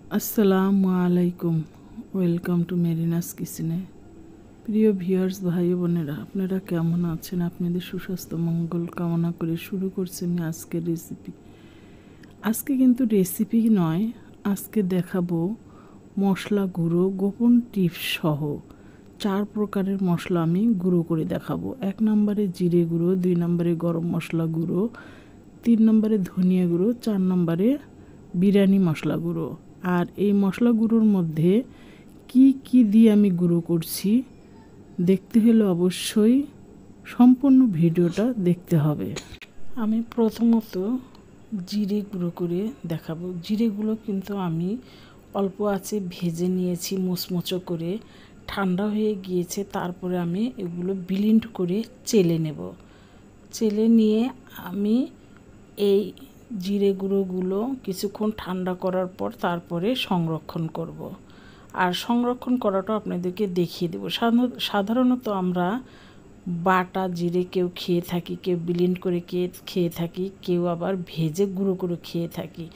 আসসালামু আলাইকুম। Welcome to মেরিনাস কিচেনে। প্রিয় ভিউয়ার্স, ভাই বোনেরা, আপনারা কেমন আছেন? আপনাদের সুস্বাস্থ্য মঙ্গল কামনা করে শুরু করছি আমি আজকের রেসিপি। আজকে কিন্তু রেসিপি নয়, আজকে দেখাবো মশলা গুঁড়ো, গোপন টিপস সহ 4 প্রকারের মশলা আমি গুঁড়ো করে দেখাবো। 1 নম্বরে জিরে গুঁড়ো, 2 নম্বরে গরম মশলা গুঁড়ো, 3 নম্বরে ধনিয়া গুঁড়ো, 4 নম্বরে বিরিয়ানি মশলা গুঁড়ো। আর এই মশলা গুঁড়োর মধ্যে কি কি দিয়ে আমি গুঁড়ো করছি দেখতে হলে অবশ্যই সম্পূর্ণ ভিডিওটা দেখতে হবে। আমি প্রথমত জিরে গুঁড়ো করে দেখাবো। জিরেগুলো কিন্তু আমি অল্প আঁচে ভেজে নিয়েছি মুচমুচো করে, ঠান্ডা হয়ে গিয়েছে। তারপরে আমি এগুলো ব্লেন্ড করে চেলে নেব। চেলে নিয়ে আমি এই জিরে গুঁড়োগুলো কিছুক্ষণ ঠান্ডা করার পর তারপরে সংরক্ষণ করব। আর সংরক্ষণ করাটা আপনাদেরকে দেখিয়ে দেব। সাধারণত আমরা বাটা জিরে কেউ খেয়ে থাকি, কেউ ব্লেন্ড করে খেয়ে থাকি, কেউ আবার ভেজে গুঁড়ো করে খেয়ে থাকি।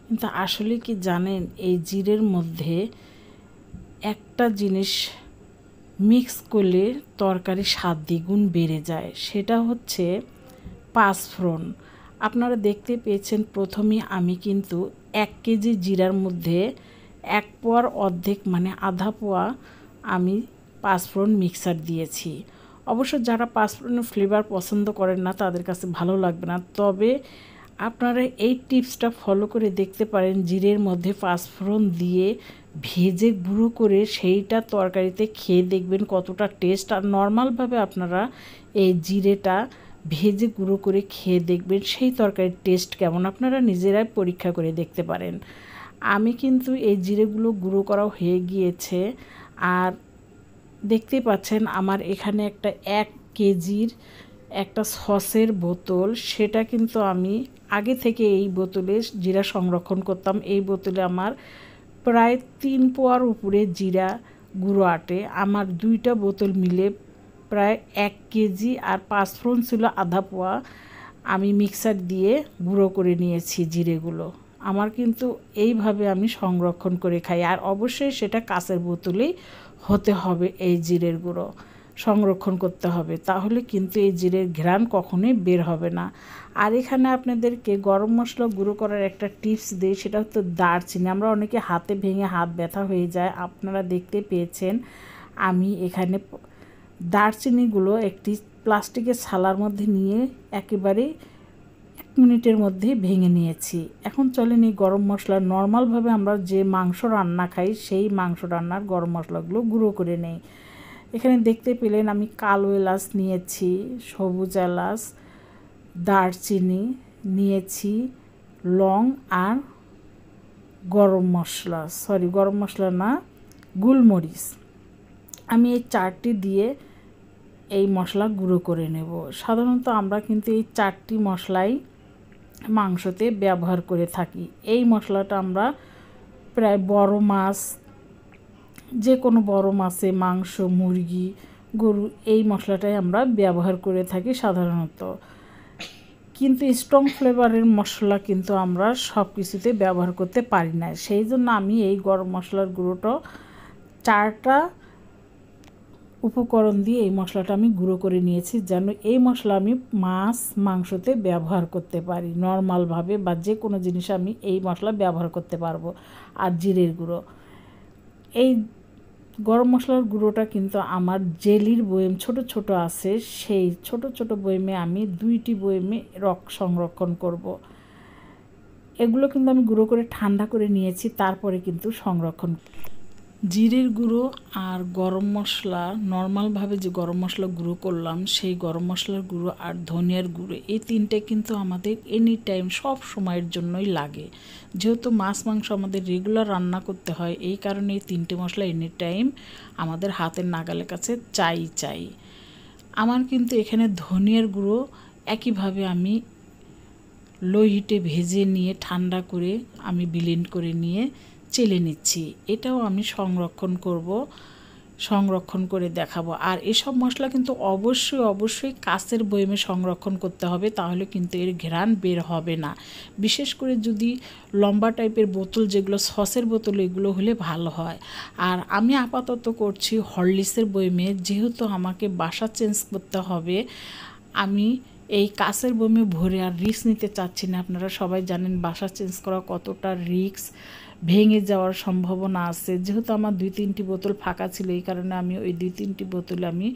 কিন্তু আসলে কি জানেন, এই জিরের মধ্যে একটা জিনিস মিক্স করলে তরকারি স্বাদ দ্বিগুণ বেড়ে যায়, সেটা হচ্ছে পাঁচফোড়ন। আপনারা দেখতে পেয়েছেন প্রথমে আমি কিন্তু 1 কেজি জিরার মধ্যে 1 পোয়ার অর্ধেক মানে আধা পোয়া আমি পাঁচফোড়ন মিক্সার দিয়েছি। অবশ্য যারা পাঁচফোড়নের ফ্লেভার পছন্দ করেন না তাদের কাছে ভালো লাগবে না, তবে আপনারা এই টিপসটা ফলো করে দেখতে পারেন। জিরের মধ্যে পাঁচফোড়ন দিয়ে ভেজে গুঁড়ো করে সেইটা তরকারিতে খেয়ে দেখবেন কতটা টেস্ট। আর নর্মালভাবে আপনারা এই জিরেটা ভেজে গুঁড়ো করে খেয়ে দেখবেন সেই তরকারির টেস্ট কেমন, আপনারা নিজেরাই পরীক্ষা করে দেখতে পারেন। আমি কিন্তু এই জিরেগুলো গুঁড়ো করা হয়ে গিয়েছে। আর দেখতে পাচ্ছেন আমার এখানে একটা 1 কেজির একটা সসের বোতল, সেটা কিন্তু আমি আগে থেকে এই বোতলে জিরা সংরক্ষণ করতাম। এই বোতলে আমার প্রায় 3 পোয়ার উপরে জিরা গুঁড়ো আটে। আমার 2টা বোতল মিলে প্রায় 1 কেজি। আর পাঁচফোড়ন ছিল আধা পোয়া। আমি মিক্সার দিয়ে গুঁড়ো করে নিয়েছি জিরেগুলো। আমার কিন্তু এইভাবে আমি সংরক্ষণ করে খাই। আর অবশ্যই সেটা কাঁচের বোতলেই হতে হবে। এই জিরের গুঁড়ো সংরক্ষণ করতে হবে, তাহলে কিন্তু এই জিরের ঘ্রাণ কখনোই বের হবে না। আর এখানে আপনাদেরকে গরম মশলা গুঁড়ো করার একটা টিপস দিই, সেটা হচ্ছে দারচিনি। আমরা অনেকে হাতে ভেঙে হাত ব্যথা হয়ে যায়, আপনারা দেখতে পেয়েছেন আমি এখানে দারচিনিগুলো একটি প্লাস্টিকের ছালার মধ্যে নিয়ে একেবারে 1 মিনিটের মধ্যে ভেঙে নিয়েছি। এখন চলেন এই গরম মশলা, নর্মালভাবে আমরা যে মাংস রান্না খাই সেই মাংস রান্নার গরম মশলাগুলো গুঁড়ো করে নেই। এখানে দেখতে পেলেন আমি কালো এলাচ নিয়েছি, সবুজ এলাচ, দারচিনি নিয়েছি, লং আর গরম মশলা না, গোলমরিচ। আমি এই 4টি দিয়ে এই মশলা গুঁড়ো করে নেব। সাধারণত আমরা কিন্তু এই 4টি মশলাই মাংসতে ব্যবহার করে থাকি। এই মশলাটা আমরা প্রায় বড় মাছ, যে কোনো বড় মাছে, মাংস, মুরগি, গরু, এই মশলাটাই আমরা ব্যবহার করে থাকি সাধারণত। কিন্তু স্ট্রং ফ্লেভারের মশলা কিন্তু আমরা সব কিছুতে ব্যবহার করতে পারি না। সেই জন্য আমি এই গরম মশলার গুঁড়োটা 4টা উপকরণ দিয়ে এই মশলাটা আমি গুঁড়ো করে নিয়েছি, যেন এই মশলা আমি মাছ মাংসতে ব্যবহার করতে পারি নর্মালভাবে, বা যে কোনো জিনিসে আমি এই মশলা ব্যবহার করতে পারবো। আর জিরের গুঁড়ো, এই গরম মশলার গুঁড়োটা কিন্তু আমার জেলির বয়েম ছোট ছোট আছে, সেই ছোট ছোট বয়েমে আমি 2টি বয়েমে সংরক্ষণ করব। এগুলো কিন্তু আমি গুঁড়ো করে ঠান্ডা করে নিয়েছি, তারপরে কিন্তু সংরক্ষণ। জিরের গুঁড়ো আর গরম মশলা, নর্মালভাবে যে গরম মশলা গুঁড়ো করলাম সেই গরম মশলার গুঁড়ো আর ধনিয়ার গুঁড়ো, এই 3টে কিন্তু আমাদের এনি টাইম সব সময়ের জন্যই লাগে। যেহেতু মাছ মাংস আমাদের রেগুলার রান্না করতে হয়, এই কারণে এই 3টে মশলা এনি টাইম আমাদের হাতের নাগালের কাছে চাই। আমার কিন্তু এখানে ধনিয়ার গুঁড়ো একইভাবে আমি লো হিটে ভেজে নিয়ে ঠান্ডা করে আমি ব্লেন্ড করে নিয়ে চেলে নিচ্ছি। এটাও আমি সংরক্ষণ করব। সংরক্ষণ করে দেখাবো। আর এসব মশলা কিন্তু অবশ্যই কাঁচের বয়মে সংরক্ষণ করতে হবে, তাহলে কিন্তু এর ঘ্রাণ বের হবে না। বিশেষ করে যদি লম্বা টাইপের বোতল, যেগুলো সসের বোতল, এগুলো হলে ভালো হয়। আর আমি আপাতত করছি হরলিক্সের বয়মে, যেহেতু আমাকে বাসা চেঞ্জ করতে হবে। আমি এই কাঁচের বয়মে ভরে আর রিস্ক নিতে চাচ্ছি না। আপনারা সবাই জানেন বাসা চেঞ্জ করা কতটা রিস্ক, ভেঙে যাওয়ার সম্ভাবনা আছে। যেহেতু আমার 2-3টি বোতল ফাঁকা ছিল, এই কারণে আমি ওই 2-3টি বোতল আমি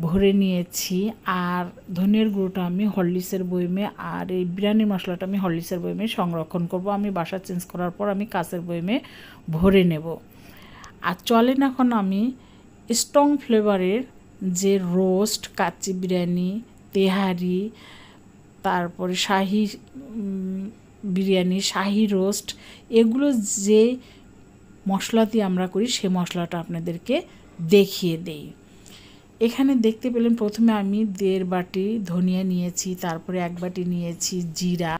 ভরে নিয়েছি। আর ধনিয়ার গুঁড়োটা আমি হরলিক্সের বয়মে, আর এই বিরিয়ানির মশলাটা আমি হরলিক্সের বয়মে সংরক্ষণ করব। আমি বাসা চেঞ্জ করার পর আমি কাঁচের বয়মে ভরে নেব। আর চলেন এখন আমি স্ট্রং ফ্লেভারের যে রোস্ট, কাচ্চি বিরিয়ানি, তেহারি, তারপরে শাহি বিরিয়ানি, শাহি রোস্ট, এগুলো যে মশলা দিয়ে আমরা করি সে মশলাটা আপনাদেরকে দেখিয়ে দেই। এখানে দেখতে পেলেন প্রথমে আমি 1.5 বাটি ধনিয়া নিয়েছি, তারপরে 1 বাটি নিয়েছি জিরা,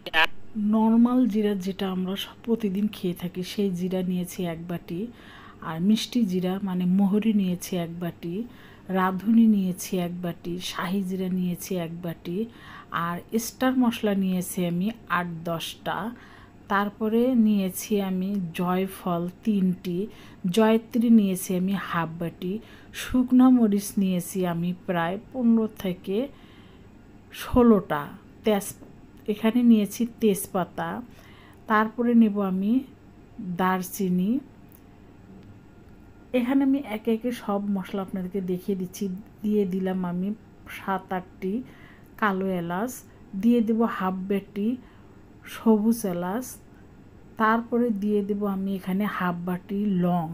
নর্মাল জিরা যেটা আমরা প্রতিদিন খেয়ে থাকি সেই জিরা নিয়েছি 1 বাটি, আর মিষ্টি জিরা মানে মোহরি নিয়েছি 1 বাটি, রাঁধুনি নিয়েছি 1 বাটি, শাহি জিরা নিয়েছি 1 বাটি, আর স্টার মশলা নিয়েছি আমি 8-10টা। তারপরে নিয়েছি আমি জয়ফল 3টি, জয়ত্রী নিয়েছি আমি 1/2 বাটি, শুকনো মরিচ নিয়েছি আমি প্রায় 15 থেকে 16টা, এখানে নিয়েছি তেজপাতা, তারপরে নেব আমি দারচিনি। এখানে আমি একে একে সব মশলা আপনাদেরকে দেখিয়ে দিচ্ছি। দিয়ে দিলাম আমি 7-8টি কালো এলাচ, দিয়ে দেব 1/2 বাটি সবুজ এলাচ, তারপরে দিয়ে দেব আমি এখানে 1/2 বাটি লং,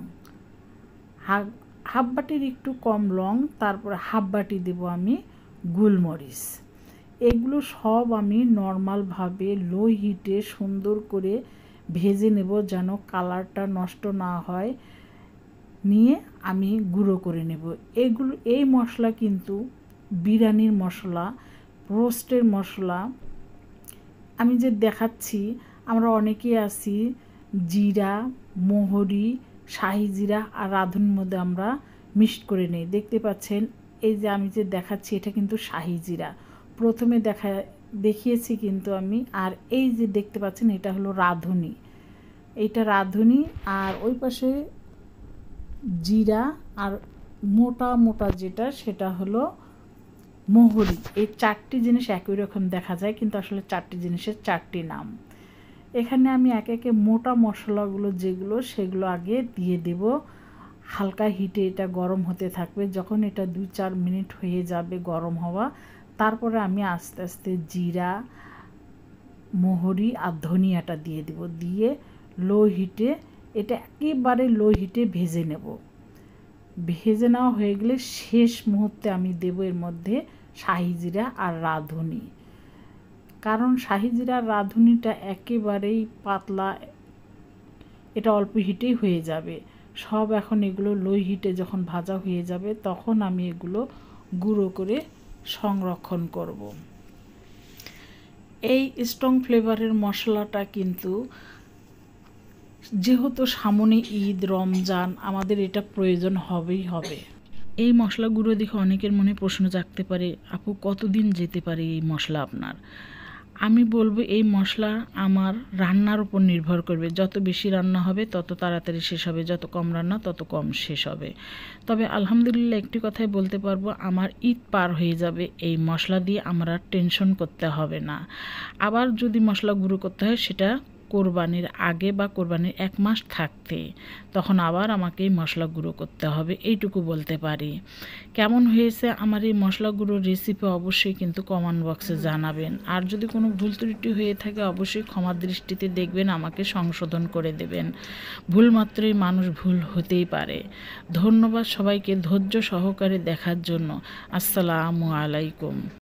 1/2 বাটির একটু কম লং, তারপরে 1/2 বাটি দেব আমি গোলমরিচ। এগুলো সব আমি নর্মালভাবে লো হিটে সুন্দর করে ভেজে নেব, যেন কালারটা নষ্ট না হয়, নিয়ে আমি গুঁড়ো করে নেব। এই মশলা কিন্তু বিরিয়ানির মশলা, রোস্টের মশলা। আমি যে দেখাচ্ছি, আমরা অনেকেই আছি জিরা, মোহরি, শাহি জিরা আর রাঁধুনির মধ্যে আমরা মিক্সড করে নেই। দেখতে পাচ্ছেন এই যে আমি যে দেখাচ্ছি এটা কিন্তু শাহি জিরা প্রথমে দেখিয়েছি কিন্তু আমি। আর এই যে দেখতে পাচ্ছেন এটা হলো রাঁধুনি, এইটা রাঁধুনি। আর ওই পাশে জিরা, আর মোটা মোটা যেটা সেটা হলো মোহরি। এই 4টি জিনিস একই রকম দেখা যায়, কিন্তু আসলে 4টি জিনিসের 4টি নাম। এখানে আমি একে একে মোটা মশলাগুলো যেগুলো সেগুলো আগে দিয়ে দেব। হালকা হিটে এটা গরম হতে থাকবে। যখন এটা 2-4 মিনিট হয়ে যাবে গরম হওয়া, তারপরে আমি আস্তে আস্তে জিরা, মোহরি আর ধনিয়াটা দিয়ে দেব। দিয়ে লো হিটে, এটা একেবারে লো হিটে ভেজে নেব। ভেজে নেওয়া হয়ে গেলে শেষ মুহূর্তে আমি দেব এর মধ্যে শাহি জিরা আর রাঁধুনি। কারণ শাহি জিরা আর রাঁধুনিটা একেবারেই পাতলা, এটা অল্প হিটেই হয়ে যাবে সব। এখন এগুলো লো হিটে যখন ভাজা হয়ে যাবে তখন আমি এগুলো গুঁড়ো করে সংরক্ষণ করব। এই স্ট্রং ফ্লেভারের মশলাটা কিন্তু যেহেতু সামনে ঈদ, রমজান, আমাদের এটা প্রয়োজন হবেই হবে। এই মশলাগুলো দেখে অনেকের মনে প্রশ্ন জাগতে পারে, আপু কতদিন যেতে পারে এই মশলা আপনার? আমি বলবো এই মশলা আমার রান্নার উপর নির্ভর করবে। যত বেশি রান্না হবে তত তাড়াতাড়ি শেষ হবে, যত কম রান্না তত কম শেষ হবে। তবে আলহামদুলিল্লাহ একটি কথাই বলতে পারবো, আমার ঈদ পার হয়ে যাবে এই মশলা দিয়ে, আমার আর টেনশন করতে হবে না। আবার যদি মশলা গুঁড়ো করতে হয় সেটা কোরবানির আগে বা কোরবানির 1 মাস থাকতে, তখন আবার আমাকে এই মশলা গুঁড়ো করতে হবে, এইটুকু বলতে পারি। কেমন হয়েছে আমার এই মশলা গুঁড়োর রেসিপি অবশ্যই কিন্তু কমেন্ট বক্সে জানাবেন। আর যদি কোনো ভুল ত্রুটি হয়ে থাকে অবশ্যই ক্ষমার দৃষ্টিতে দেখবেন, আমাকে সংশোধন করে দেবেন। ভুল মাত্রই মানুষ ভুল হতেই পারে। ধন্যবাদ সবাইকে ধৈর্য সহকারে দেখার জন্য। আসসালামু আলাইকুম।